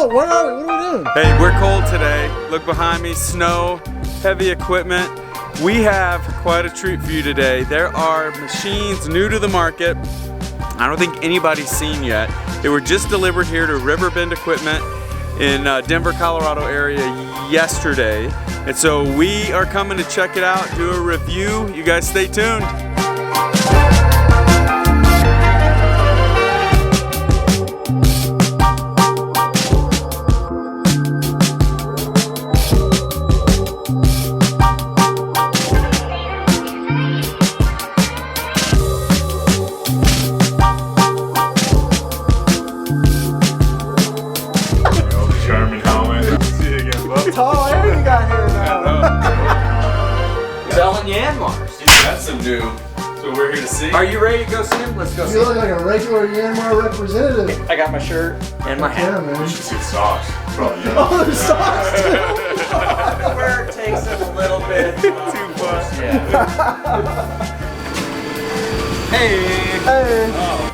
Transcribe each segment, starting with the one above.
No, what are we doing? Hey, we're cold today. Look behind me, snow, heavy equipment. We have quite a treat for you today. There are machines new to the market I don't think anybody's seen yet. They were just delivered here to Riverbend Equipment in Denver, Colorado area yesterday. And so we are coming to check it out, do a review. You guys stay tuned. Tall hair you got here now. Selling Yanmars. That's some new. So we're here to see. Are you ready to go see him? Let's go see You him. look like a regular Yanmar representative. I got my shirt and my hat. Yeah, man. You should see the socks. Probably, yeah. Oh, there's socks too. Where it takes him a little bit. Too far. Yeah. Hey. Hey. Oh.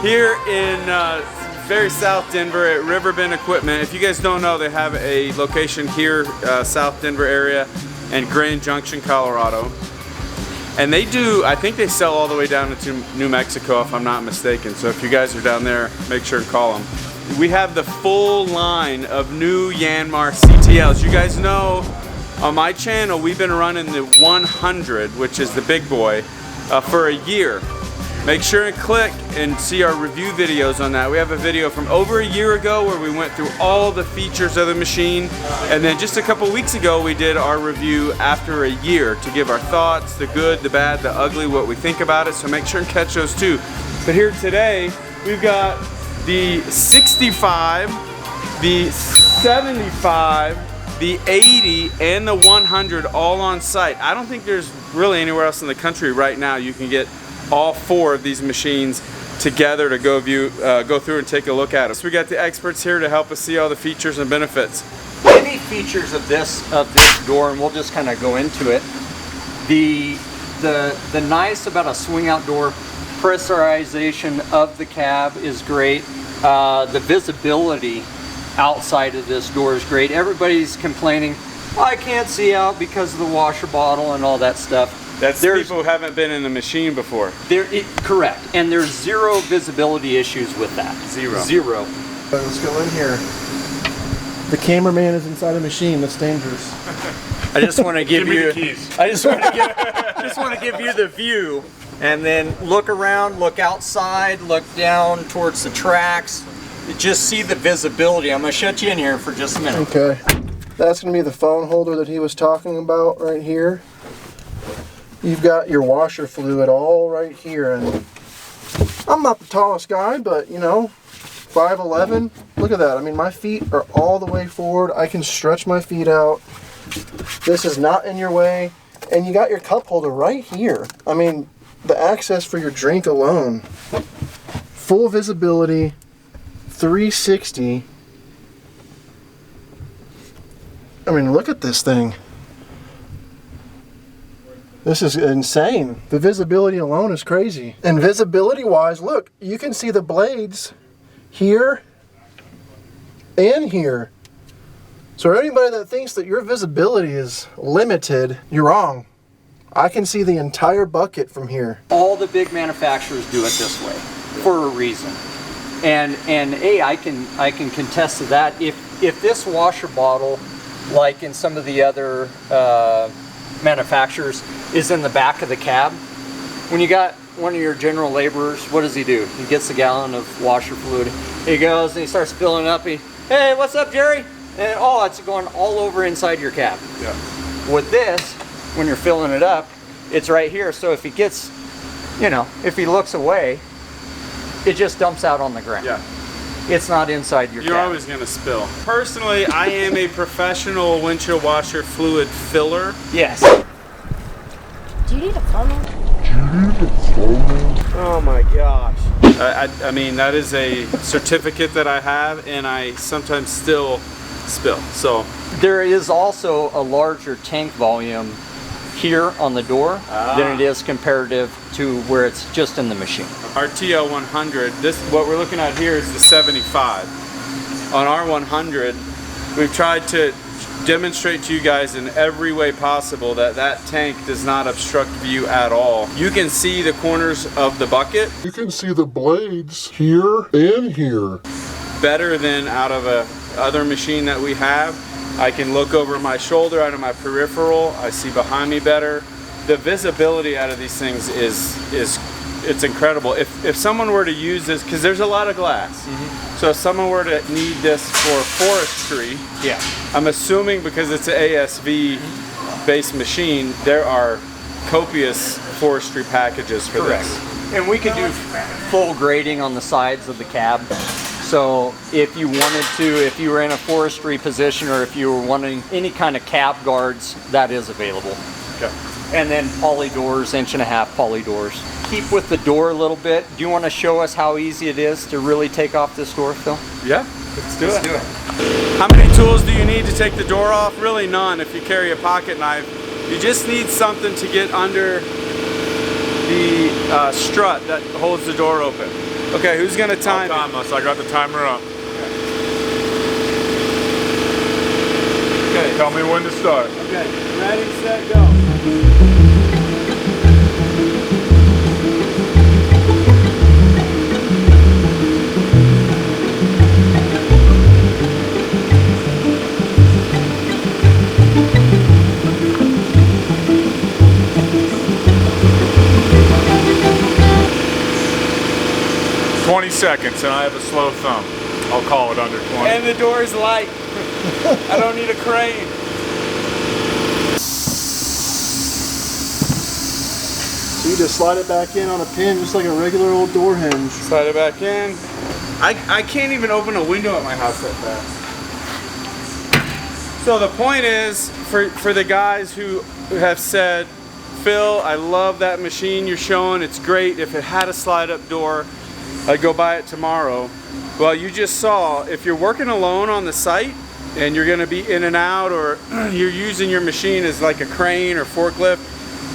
Here in very South Denver at Riverbend Equipment. If you guys don't know, they have a location here, South Denver area, and Grand Junction, Colorado. And they do, I think they sell all the way down into New Mexico, if I'm not mistaken. So if you guys are down there, make sure to call them. We have the full line of new Yanmar CTLs. You guys know, on my channel, we've been running the 100, which is the big boy, for a year. Make sure and click and see our review videos on that. We have a video from over a year ago where we went through all the features of the machine. And then just a couple weeks ago, we did our review after a year to give our thoughts, the good, the bad, the ugly, what we think about it. So make sure and catch those too. But here today, we've got the 65, the 75, the 80, and the 100 all on site. I don't think there's really anywhere else in the country right now you can get all four of these machines together to go through and take a look at it. So we got the experts here to help us see all the features and benefits. Any features of this door, and we'll just kind of go into it. The nice about a swing out door, pressurization of the cab is great. The visibility outside of this door is great. Everybody's complaining, oh, I can't see out because of the washer bottle and all that stuff. That's people who haven't been in the machine before. Correct, and there's zero visibility issues with that. Zero. Let's go in here. The cameraman is inside a machine. That's dangerous. I just want to give you. the keys. I just want to give you the view, and then look around, look outside, look down towards the tracks. Just see the visibility. I'm gonna shut you in here for just a minute. Okay. That's gonna be the phone holder that he was talking about right here. You've got your washer fluid all right here, and I'm not the tallest guy, but you know, 5'11". Look at that. I mean, my feet are all the way forward. I can stretch my feet out. This is not in your way, and you got your cup holder right here. I mean, the access for your drink alone. Full visibility, 360. I mean, look at this thing. This is insane. The visibility alone is crazy. And visibility wise, look, you can see the blades here and here. So anybody that thinks that your visibility is limited, you're wrong. I can see the entire bucket from here. All the big manufacturers do it this way for a reason. And I can contest to that. If this washer bottle, like in some of the other manufacturers, is in the back of the cab, when you got one of your general laborers, what does he do? He gets a gallon of washer fluid. He goes and he starts filling up. Hey, what's up, Jerry? And oh, it's going all over inside your cab. Yeah. With this, when you're filling it up, it's right here. So if he gets, you know, if he looks away, it just dumps out on the ground. Yeah. It's not inside your You're cab. always gonna spill. Personally, I am a professional windshield washer fluid filler. Yes. Do you need a funnel? Oh my gosh. I mean, that is a certificate that I have, and I sometimes still spill. So there is also a larger tank volume here on the door than it is comparative to where it's just in the machine. our TL100, this what we're looking at here is the 75. On our 100, we've tried to demonstrate to you guys in every way possible that that tank does not obstruct view at all. You can see the corners of the bucket. You can see the blades here and here. Better than out of a other machine that we have. I can look over my shoulder out of my peripheral. I see behind me better. The visibility out of these things is it's incredible. If someone were to use this, because there's a lot of glass, so if someone were to need this for forestry, I'm assuming because it's an ASV based machine, there are copious forestry packages for this. And we could do full grading on the sides of the cab. So if you wanted to, if you were in a forestry position or if you were wanting any kind of cab guards, that is available. Okay. And then poly doors, 1.5" poly doors. Keep with the door a little bit. Do you want to show us how easy it is to really take off this door, Phil? Yeah, let's do it. How many tools do you need to take the door off? Really none if you carry a pocket knife. You just need something to get under the strut that holds the door open. Okay, who's gonna time I'll time us. I got the timer up. Okay. Tell me when to start. Okay, ready, set, go. 20 seconds, and I have a slow thumb. I'll call it under 20. And the door is light. I don't need a crane. So you just slide it back in on a pin, just like a regular old door hinge. Slide it back in. I can't even open a window at my house that fast. So the point is, for the guys who have said, Phil, I love that machine you're showing. It's great. If it had a slide-up door, I'd go buy it tomorrow. Well, you just saw, if you're working alone on the site and you're going to be in and out, or you're using your machine as like a crane or forklift,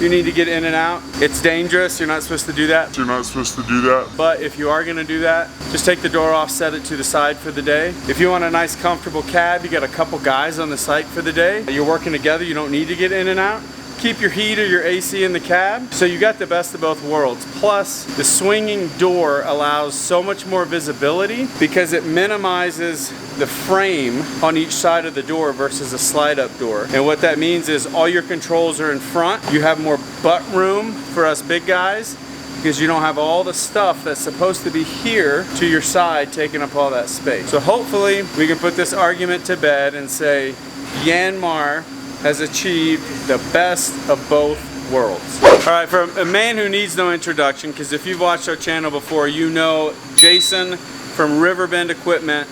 you need to get in and out. It's dangerous. You're not supposed to do that. You're not supposed to do that. But if you are going to do that, just take the door off, set it to the side for the day. If you want a nice comfortable cab, you got a couple guys on the site for the day. You're working together, you don't need to get in and out. Keep your heat or your AC in the cab. So you got the best of both worlds. Plus, the swinging door allows so much more visibility because it minimizes the frame on each side of the door versus a slide-up door. And what that means is all your controls are in front. You have more butt room for us big guys because you don't have all the stuff that's supposed to be here to your side taking up all that space. So hopefully we can put this argument to bed and say Yanmar has achieved the best of both worlds. All right, for a man who needs no introduction, because if you've watched our channel before, you know Jason from Riverbend Equipment.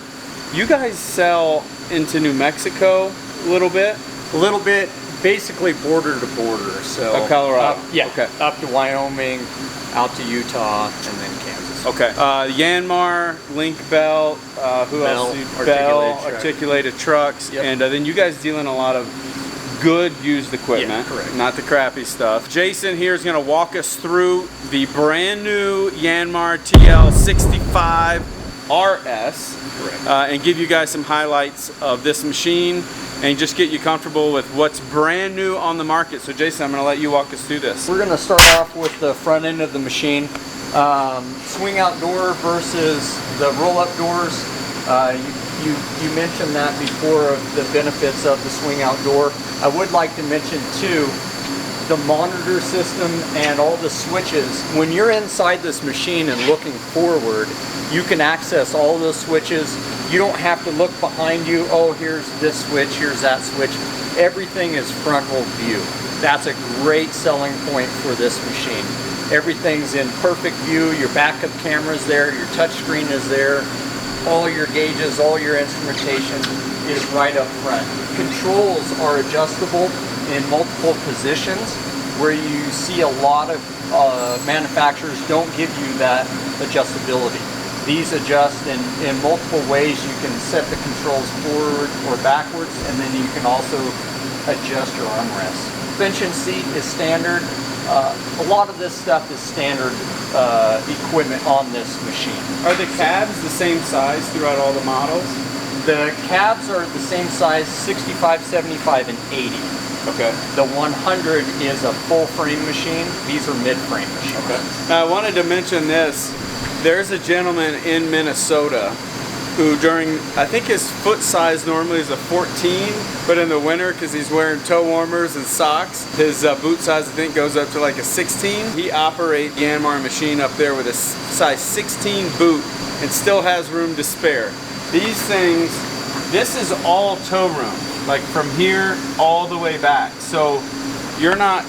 You guys sell into New Mexico a little bit? A little bit, basically border to border. So Colorado. Okay. Up to Wyoming, out to Utah, and then Kansas. Okay. Yanmar, Link Belt, who else? Bell, Articulated Trucks, and then you guys deal in a lot of good used equipment, not the crappy stuff. Jason here is going to walk us through the brand new Yanmar TL65 RS and give you guys some highlights of this machine and just get you comfortable with what's brand new on the market. So Jason, I'm going to let you walk us through this. We're going to start off with the front end of the machine. Swing out door versus the roll up doors. You mentioned that before of the benefits of the swing out door. I would like to mention too, the monitor system and all the switches. When you're inside this machine and looking forward, you can access all those switches. You don't have to look behind you. Oh, here's this switch, here's that switch. Everything is frontal view. That's a great selling point for this machine. Everything's in perfect view. Your backup camera's there, your touch screen is there. All your gauges, all your instrumentation is right up front. Controls are adjustable in multiple positions where you see a lot of manufacturers don't give you that adjustability. These adjust in multiple ways. You can set the controls forward or backwards, and then you can also adjust your armrest. Suspension seat is standard. A lot of this stuff is standard equipment on this machine. Are the cabs the same size throughout all the models? The cabs are the same size, 65, 75, and 80. Okay. The 100 is a full frame machine. These are mid-frame machines. Okay. Now I wanted to mention this. There's a gentleman in Minnesota who I think his foot size normally is a 14, but in the winter, because he's wearing toe warmers and socks, his boot size I think goes up to like a 16. He operates the Yanmar machine up there with a size 16 boot and still has room to spare. These things, this is all toe room, like from here all the way back. So you're not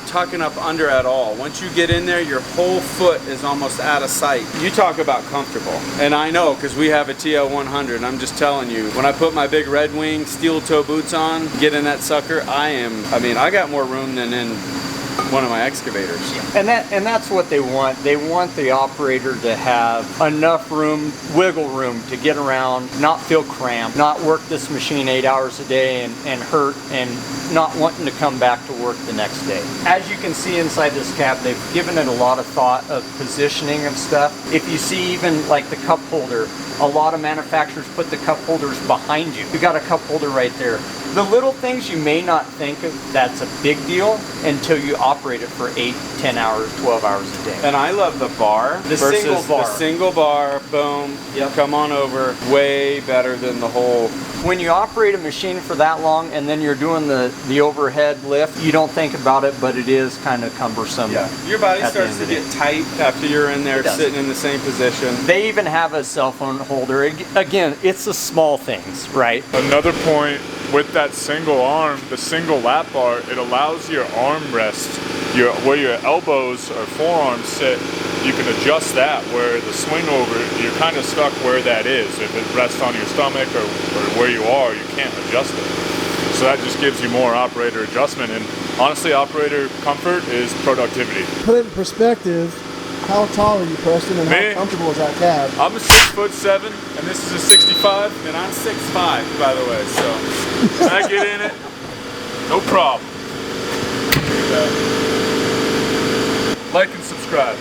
tucking up under at all. Once you get in there, your whole foot is almost out of sight. You talk about comfortable. And I know, because we have a TL100, I'm just telling you, when I put my big Red Wing steel toe boots on, get in that sucker, I got more room than in one of my excavators. And that's what they want. They want the operator to have enough room, wiggle room to get around, not feel cramped, not work this machine 8 hours a day and hurt and not wanting to come back to work the next day. As you can see inside this cab, they've given it a lot of thought of positioning of stuff. If you see even like the cup holder, a lot of manufacturers put the cup holders behind you. You got a cup holder right there. The little things you may not think of that's a big deal until you operate it for 8, 10 hours, 12 hours a day. And I love the bar versus single bar. the single bar, boom, come on over, way better than the whole. When you operate a machine for that long and then you're doing the overhead lift, you don't think about it, but it is kind of cumbersome. Yeah. Your body starts to get tight after you're in there sitting in the same position. They even have a cell phone holder. Again, it's the small things, right? Another point with that single arm, the single lap bar, it allows your armrest, where your elbows or forearms sit, you can adjust that, where the swing over, you're kind of stuck where that is. If it rests on your stomach or where you are, you can't adjust it. So that just gives you more operator adjustment, and honestly, operator comfort is productivity. Put it in perspective, how tall are you, Preston, and how comfortable is that cab? I'm a 6'7", and this is a 65. And I'm 6'5", by the way, so when I get in it, no problem. Like and subscribe.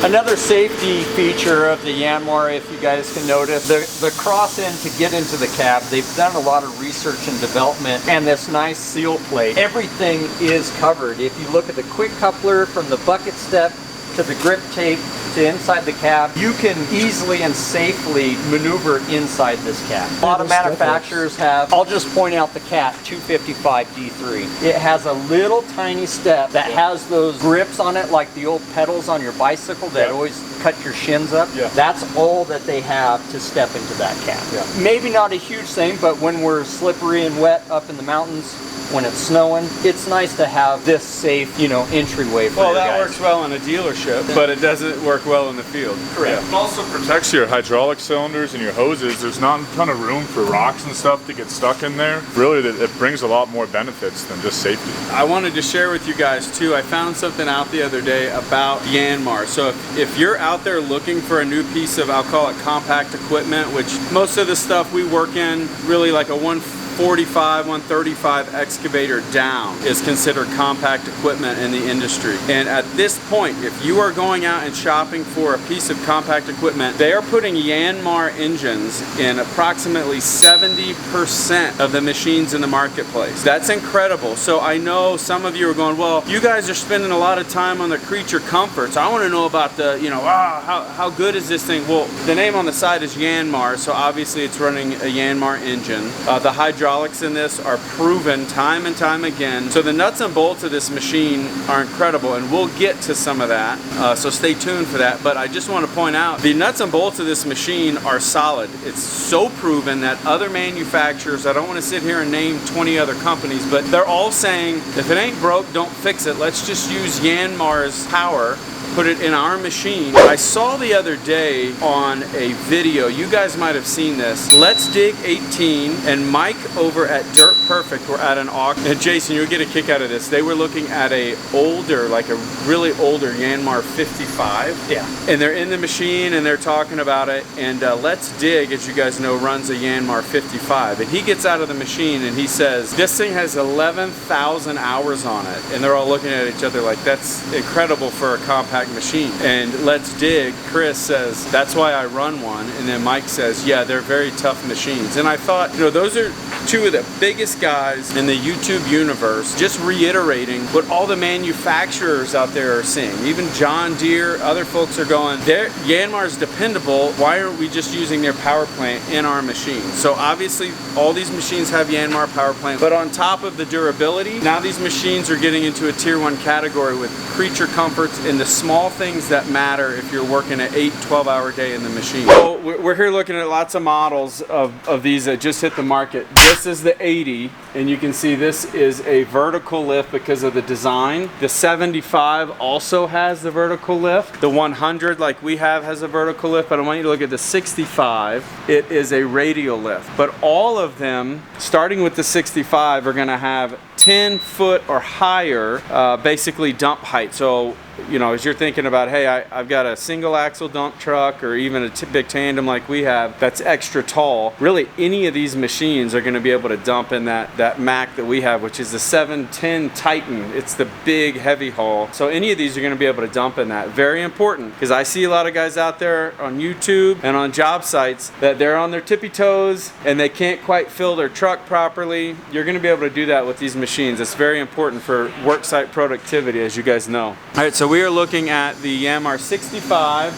Another safety feature of the Yanmar, if you guys can notice, the cross end to get into the cab, they've done a lot of research and development, and this nice seal plate. Everything is covered. If you look at the quick coupler from the bucket step to the grip tape to inside the cab, you can easily and safely maneuver inside this cab. A lot of manufacturers have, I'll just point out the Cat 255 D3. It has a little tiny step that has those grips on it like the old pedals on your bicycle that always cut your shins up. That's all that they have to step into that cab. Maybe not a huge thing, but when we're slippery and wet up in the mountains, when it's snowing, it's nice to have this safe, entryway for your guys. That works well in a dealership, but it doesn't work well in the field. Correct. It also protects your hydraulic cylinders and your hoses. There's not a ton of room for rocks and stuff to get stuck in there. Really, it brings a lot more benefits than just safety. I wanted to share with you guys too, I found something out the other day about Yanmar. So if you're out there looking for a new piece of, I'll call it compact equipment, which most of the stuff we work in, really like a 145, 135 excavator down is considered compact equipment in the industry. And at this point, if you are going out and shopping for a piece of compact equipment, they are putting Yanmar engines in approximately 70% of the machines in the marketplace. That's incredible. So I know some of you are going, well, you guys are spending a lot of time on the creature comforts. I want to know about the, how good is this thing? Well, the name on the side is Yanmar, so obviously it's running a Yanmar engine. The hydraulics in this are proven time and time again. So the nuts and bolts of this machine are incredible, and we'll get to some of that. So stay tuned for that. But I just want to point out, the nuts and bolts of this machine are solid. It's so proven that other manufacturers, I don't want to sit here and name 20 other companies, but they're all saying, if it ain't broke, don't fix it. Let's just use Yanmar's power, put it in our machine. I saw the other day on a video, you guys might have seen this, Let's Dig 18 and Mike over at Dirt perfect. We're at an auction, and Jason, you'll get a kick out of this. They were looking at a older, like a really older Yanmar 55. Yeah. And they're in the machine and they're talking about it. And Let's Dig, as you guys know, runs a Yanmar 55. And he gets out of the machine and he says, this thing has 11,000 hours on it. And they're all looking at each other like, that's incredible for a compact machine. And Let's Dig, Chris says, that's why I run one. And then Mike says, yeah, they're very tough machines. And I thought, you know, those are two of the biggest guys in the YouTube universe, just reiterating what all the manufacturers out there are saying. Even John Deere, other folks are going, Yanmar's dependable, why aren't we just using their power plant in our machine? So obviously all these machines have Yanmar power plant, but on top of the durability, now these machines are getting into a tier 1 category with creature comforts and the small things that matter if you're working an 8-12 hour day in the machine. So we're here looking at lots of models of these that just hit the market. This is the 80, and you can see this is a vertical lift because of the design. The 75 also has the vertical lift. The 100, like we have, has a vertical lift, but I want you to look at the 65. It is a radial lift. But all of them, starting with the 65, are gonna have 10 foot or higher, basically dump height. So, you know, as you're thinking about, hey, I've got a single axle dump truck or even a big tandem like we have that's extra tall, really any of these machines are going to be able to dump in that Mack that we have, which is the 710 Titan. It's the big heavy haul. So any of these are going to be able to dump in that. Very important, because I see a lot of guys out there on YouTube and on job sites that they're on their tippy toes and they can't quite fill their truck properly. You're going to be able to do that with these machines. It's very important for worksite productivity, as you guys know. All right, so we are looking at the Yanmar 65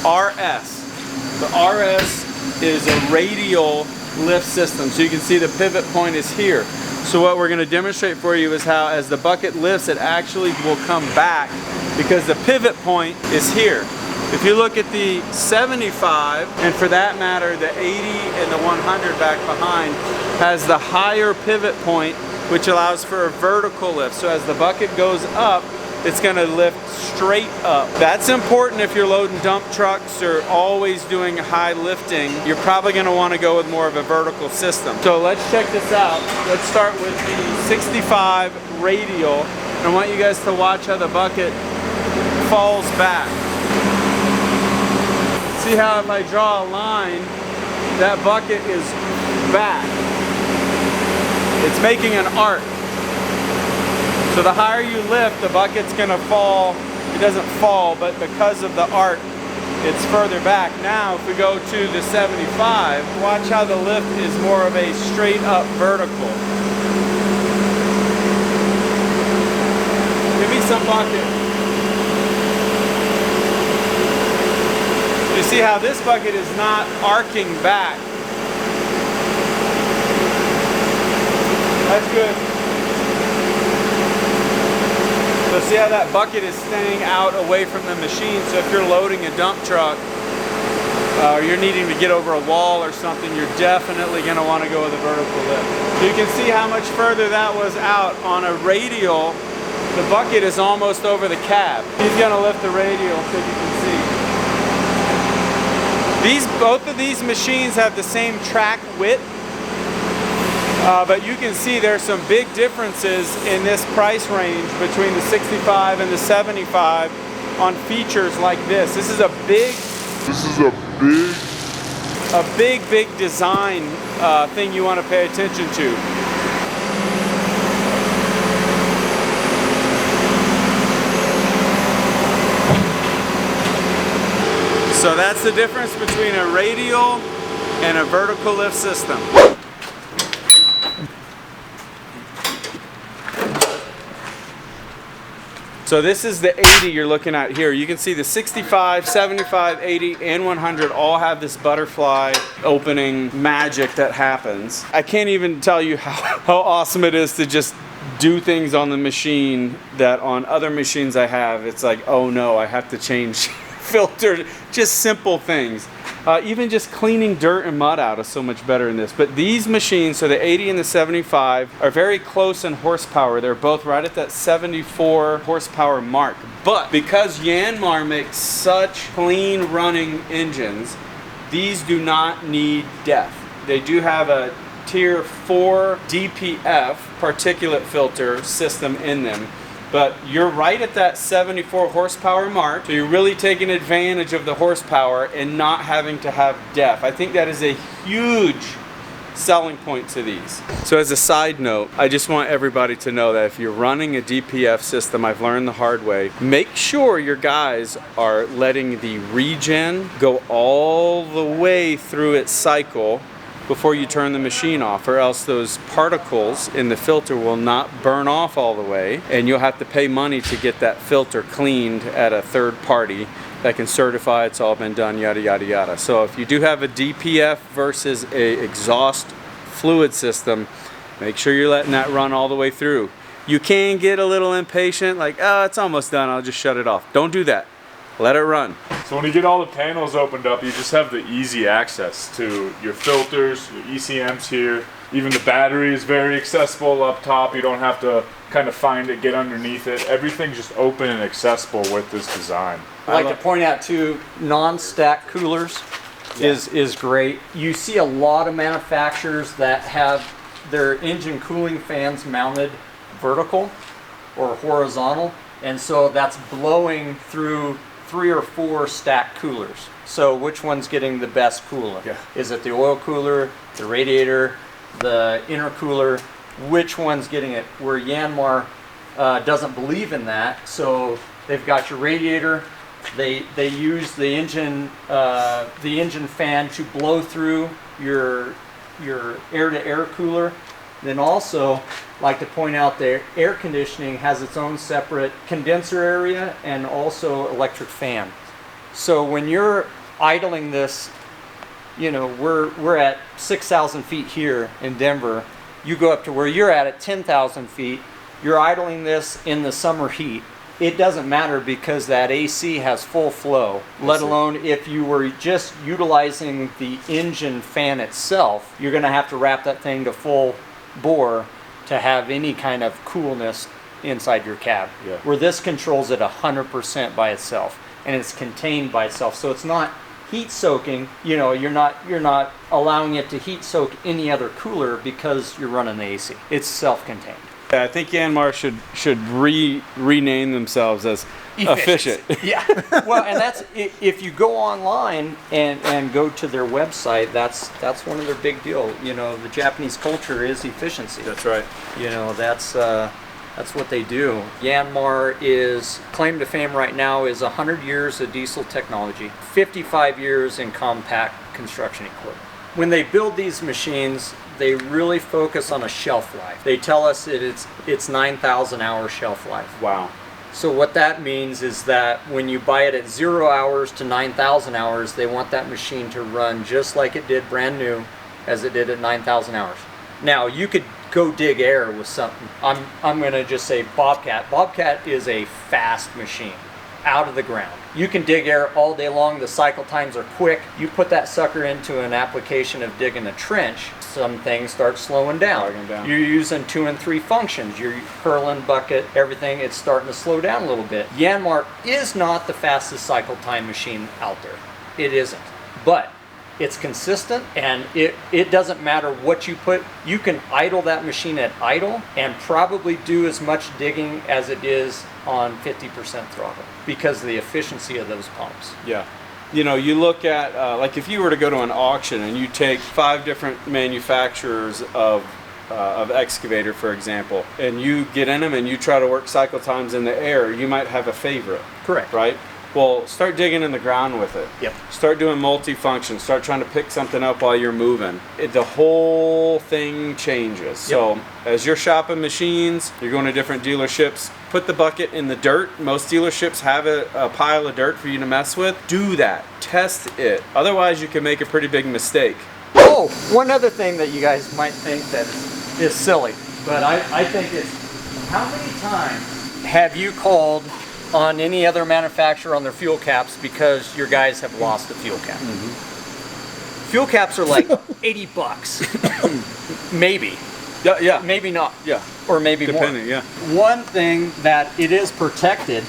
RS. The RS is a radial lift system. So you can see the pivot point is here. So what we're going to demonstrate for you is how as the bucket lifts, it actually will come back because the pivot point is here. If you look at the 75, and for that matter, the 80 and the 100 back behind, has the higher pivot point, which allows for a vertical lift. So as the bucket goes up, it's going to lift straight up. That's important if you're loading dump trucks or always doing high lifting. You're probably going to want to go with more of a vertical system. So let's check this out. Let's start with the 65 radial. And I want you guys to watch how the bucket falls back. See how if I draw a line, that bucket is back. It's making an arc. So the higher you lift, the bucket's gonna fall. It doesn't fall, but because of the arc, it's further back. Now, if we go to the 75, watch how the lift is more of a straight up vertical. Give me some bucket. You see how this bucket is not arcing back. That's good. So see how that bucket is staying out away from the machine. So if you're loading a dump truck or you're needing to get over a wall or something, you're definitely going to want to go with a vertical lift. So you can see how much further that was out. On a radial, the bucket is almost over the cab. He's going to lift the radial so you can see. Both of these machines have the same track width. But you can see there's some big differences in this price range between the 65 and the 75 on features like this. This is a big design thing you want to pay attention to. So that's the difference between a radial and a vertical lift system. So this is the 80 you're looking at here. You can see the 65, 75, 80, and 100 all have this butterfly opening magic that happens. I can't even tell you how awesome it is to just do things on the machine that on other machines I have, it's like, oh no, I have to change filter, just simple things. Even just cleaning dirt and mud out is so much better in this. But these machines, so the 80 and the 75, are very close in horsepower. They're both right at that 74 horsepower mark. But because Yanmar makes such clean running engines, these do not need DEF. They do have a tier 4 DPF particulate filter system in them. But you're right at that 74 horsepower mark, so you're really taking advantage of the horsepower and not having to have DEF. I think that is a huge selling point to these. So as a side note, I just want everybody to know that if you're running a DPF system, I've learned the hard way, make sure your guys are letting the regen go all the way through its cycle before you turn the machine off, or else those particles in the filter will not burn off all the way, and you'll have to pay money to get that filter cleaned at a third party that can certify it's all been done, yada yada yada. So if you do have a DPF versus a exhaust fluid system, make sure you're letting that run all the way through. You can get a little impatient, like, oh, it's almost done, I'll just shut it off. Don't do that. Let it run. So when you get all the panels opened up, you just have the easy access to your filters, your ECMs here. Even the battery is very accessible up top. You don't have to kind of find it, get underneath it. Everything's just open and accessible with this design. I'd like to point out too, non-stack coolers is great. You see a lot of manufacturers that have their engine cooling fans mounted vertical or horizontal, and so that's blowing through 3 or 4 stack coolers. So which one's getting the best coolant? Yeah. Is it the oil cooler, the radiator, the intercooler? Which one's getting it? Where Yanmar doesn't believe in that, so they've got your radiator. They use the engine fan to blow through your air-to-air cooler. Then also, like to point out there, air conditioning has its own separate condenser area and also electric fan. So when you're idling this, you know, we're at 6,000 feet here in Denver. You go up to where you're at 10,000 feet. You're idling this in the summer heat. It doesn't matter because that AC has full flow, let alone if you were just utilizing the engine fan itself, you're going to have to wrap that thing to full bore to have any kind of coolness inside your cab. Yeah. Where this controls it 100% by itself, and it's contained by itself. So it's not heat soaking, you know, you're not allowing it to heat soak any other cooler because you're running the AC. It's self-contained. Yeah, I think Yanmar should rename themselves as efficient. Yeah. Well, and that's if you go online and go to their website, that's one of their big deal. You know, the Japanese culture is efficiency. That's right. You know, that's what they do. Yanmar is claim to fame right now is 100 years of diesel technology, 55 years in compact construction equipment. When they build these machines, they really focus on a shelf life. They tell us that it's 9,000 hour shelf life. Wow. So what that means is that when you buy it at 0 hours to 9,000 hours, they want that machine to run just like it did brand new as it did at 9,000 hours. Now you could go dig air with something. I'm gonna just say Bobcat. Bobcat is a fast machine, out of the ground. You can dig air all day long. The cycle times are quick. You put that sucker into an application of digging a trench, some things start slowing down. You're using 2 and 3 functions. You're hurling, bucket, everything. It's starting to slow down a little bit. Yanmar is not the fastest cycle time machine out there. It isn't. But it's consistent, and it doesn't matter what you put. You can idle that machine at idle and probably do as much digging as it is on 50% throttle because of the efficiency of those pumps. Yeah. You know, you look at, like if you were to go to an auction and you take 5 different manufacturers of excavator, for example, and you get in them and you try to work cycle times in the air, you might have a favorite. Correct. Right? Well, start digging in the ground with it. Yep. Start doing multi-function. Start trying to pick something up while you're moving. The whole thing changes. Yep. So as you're shopping machines, you're going to different dealerships, put the bucket in the dirt. Most dealerships have a pile of dirt for you to mess with. Do that. Test it. Otherwise, you can make a pretty big mistake. Oh, one other thing that you guys might think that is silly, but I think it's, how many times have you called on any other manufacturer on their fuel caps because your guys have lost a fuel cap? Mm-hmm. Fuel caps are like 80 bucks. Maybe. Yeah. Maybe not. Yeah. Or maybe depending, more. Yeah. One thing that it is protected,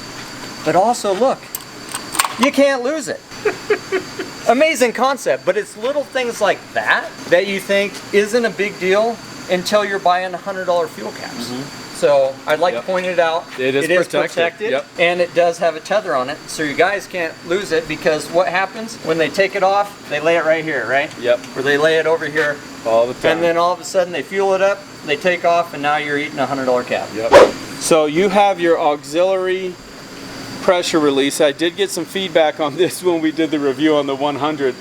but also look, you can't lose it. Amazing concept, but it's little things like that that you think isn't a big deal until you're buying $100 fuel caps. So I'd like to point it out. It is protected. Yep. And it does have a tether on it, so you guys can't lose it, because what happens when they take it off, they lay it right here, right? Yep. Or they lay it over here. All the time. And then all of a sudden they fuel it up, they take off, and now you're eating a $100 cap. Yep. So you have your auxiliary pressure release. I did get some feedback on this when we did the review on the 100.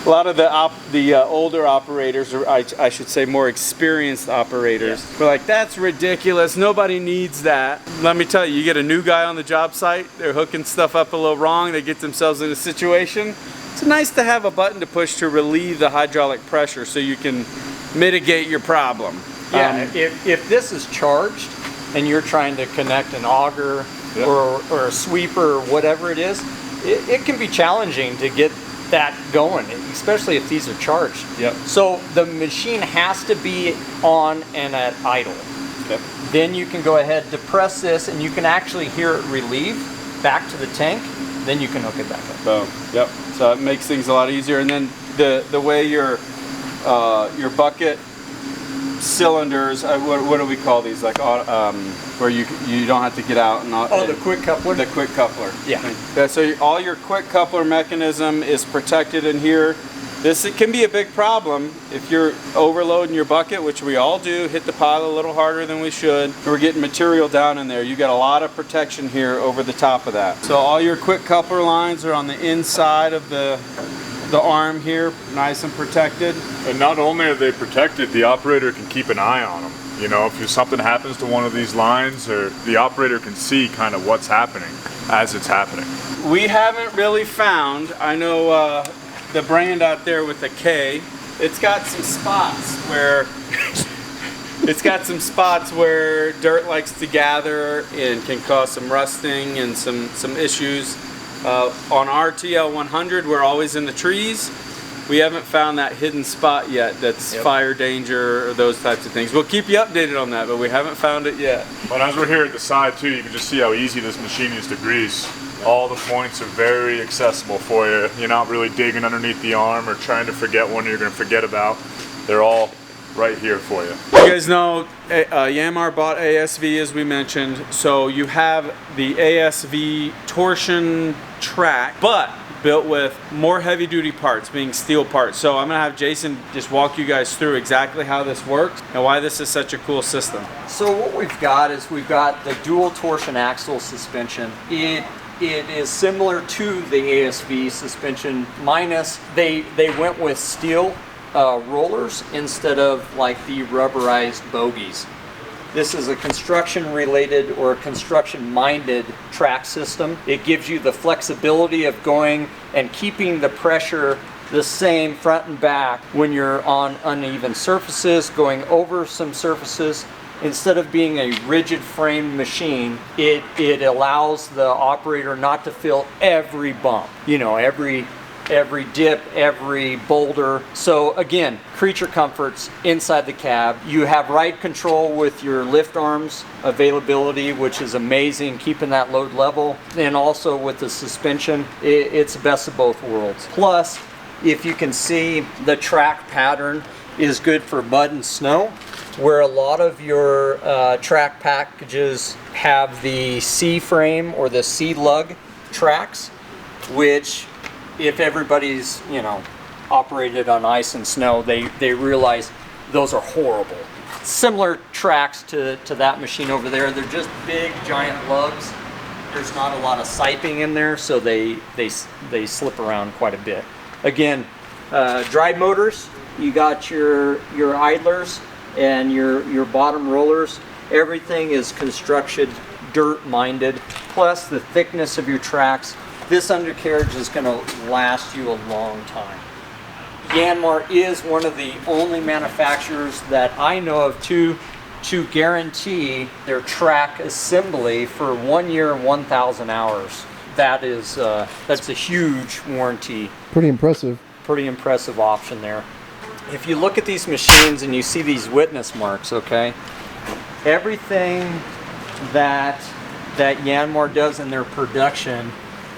A lot of the older operators, or I should say more experienced operators, were like, that's ridiculous, nobody needs that. Let me tell you, you get a new guy on the job site, they're hooking stuff up a little wrong, they get themselves in a situation. It's nice to have a button to push to relieve the hydraulic pressure so you can mitigate your problem. Yeah, if this is charged and you're trying to connect an auger or a sweeper or whatever it is, it can be challenging to get that going, especially if these are charged. Yep. So the machine has to be on and at idle. Yep. Then you can go ahead, depress this, and you can actually hear it relieve back to the tank. Then you can hook it back up. Boom. Yep. So it makes things a lot easier. And then the way your bucket cylinders, what do we call these? Like where you don't have to get out and all. Oh, the quick coupler. The quick coupler. Yeah. So all your quick coupler mechanism is protected in here. It can be a big problem if you're overloading your bucket, which we all do, hit the pile a little harder than we should. We're getting material down in there. You got a lot of protection here over the top of that. So all your quick coupler lines are on the inside of the arm here, nice and protected. And not only are they protected, the operator can keep an eye on them. You know, if something happens to one of these lines, or the operator can see kind of what's happening as it's happening. We haven't really found, I know the brand out there with the K, it's got some spots where dirt likes to gather and can cause some rusting and some issues. On our TL100, we're always in the trees. We haven't found that hidden spot yet that's fire danger or those types of things. We'll keep you updated on that, but we haven't found it yet. But as we're here at the side too, you can just see how easy this machine is to grease. All the points are very accessible for you. You're not really digging underneath the arm or trying to forget one you're going to forget about. They're all right here for you. You guys know Yanmar bought ASV, as we mentioned, so you have the ASV torsion track, but built with more heavy duty parts, being steel parts. So I'm gonna have Jason just walk you guys through exactly how this works and why this is such a cool system. So what we've got is we've got the dual torsion axle suspension. It is similar to the ASV suspension, minus they went with steel rollers instead of like the rubberized bogies. This is a construction related or construction minded track system. It gives you the flexibility of going and keeping the pressure the same front and back when you're on uneven surfaces, going over some surfaces. Instead of being a rigid frame machine, it allows the operator not to feel every bump, you know, every dip, every boulder. So again, creature comforts inside the cab. You have ride control with your lift arms availability, which is amazing, keeping that load level. And also with the suspension, it's the best of both worlds. Plus, if you can see, the track pattern is good for mud and snow, where a lot of your track packages have the C-frame or the C-lug tracks, which if everybody's, you know, operated on ice and snow, they realize those are horrible. Similar tracks to that machine over there. They're just big, giant lugs. There's not a lot of siping in there, so they slip around quite a bit. Again, drive motors, you got your idlers and your bottom rollers. Everything is construction dirt minded, plus the thickness of your tracks. This undercarriage is going to last you a long time. Yanmar is one of the only manufacturers that I know of to guarantee their track assembly for 1 year, 1,000 hours. That's a huge warranty. Pretty impressive. Pretty impressive option there. If you look at these machines and you see these witness marks, okay, everything that Yanmar does in their production,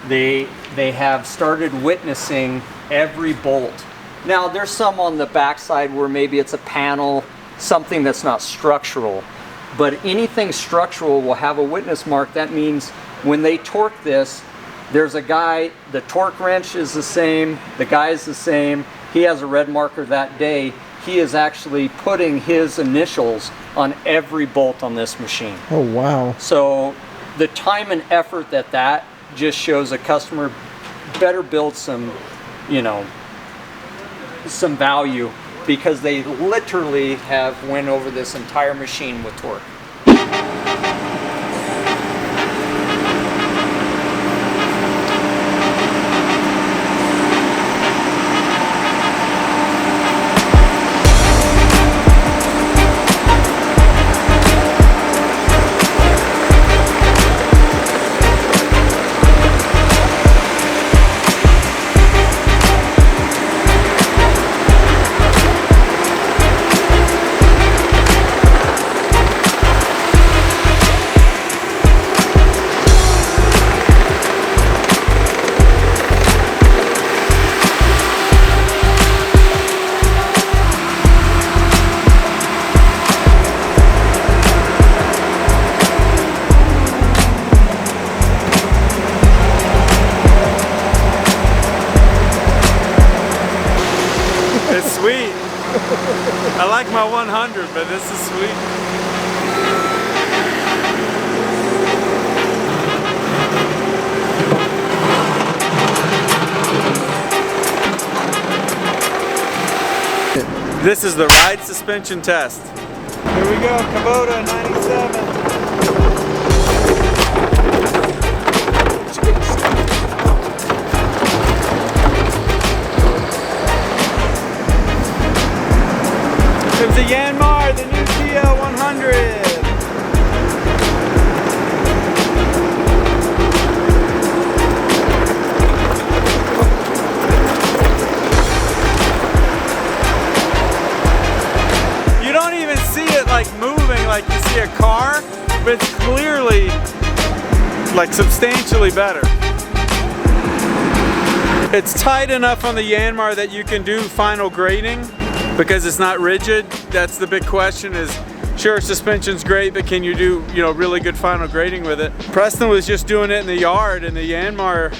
they have started witnessing every bolt. Now there's some on the backside where maybe it's a panel, something that's not structural, but anything structural will have a witness mark. That means when they torque this, there's a guy, the torque wrench is the same, the guy is the same, he has a red marker that day. He is actually putting his initials on every bolt on this machine. Oh, wow. So the time and effort that just shows a customer better build some, you know, some value, because they literally have went over this entire machine with torque. It's sweet. I like my 100, but this is sweet. This is the ride suspension test. Here we go, Kubota 97. It was a Yanmar, the new TL100. You don't even see it like moving like you see a car, but it's clearly like substantially better. It's tight enough on the Yanmar that you can do final grading, because it's not rigid. That's the big question is, sure, suspension's great, but can you do, you know, really good final grading with it? Preston was just doing it in the yard, and the Yanmar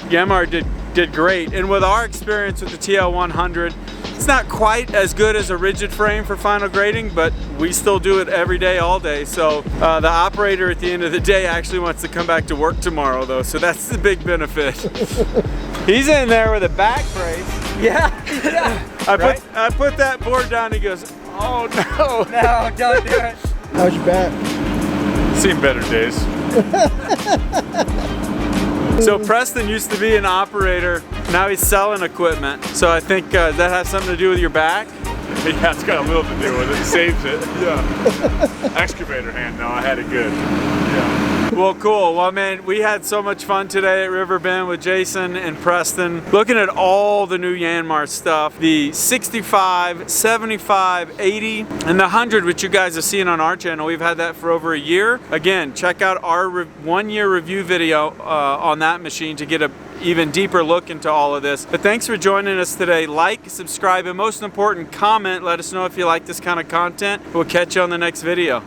did great. And with our experience with the TL100, it's not quite as good as a rigid frame for final grading, but we still do it every day, all day. So the operator at the end of the day actually wants to come back to work tomorrow though, so that's the big benefit. He's in there with a back brace. Yeah, yeah. I put that board down, he goes, oh no. No, don't do it. How's your back? Seen better days. So Preston used to be an operator, now he's selling equipment. So I think that has something to do with your back? Yeah, it's got a little to do with it. It saves it. Yeah. Excavator hand, no, I had it good. Yeah. Well, cool. Well, man, we had so much fun today at Riverbend with Jason and Preston, looking at all the new Yanmar stuff, the 65, 75, 80, and the 100, which you guys have seen on our channel. We've had that for over a year. Again, check out our 1-year review video on that machine to get a even deeper look into all of this. But thanks for joining us today. Like, subscribe, and most important, comment. Let us know if you like this kind of content. We'll catch you on the next video.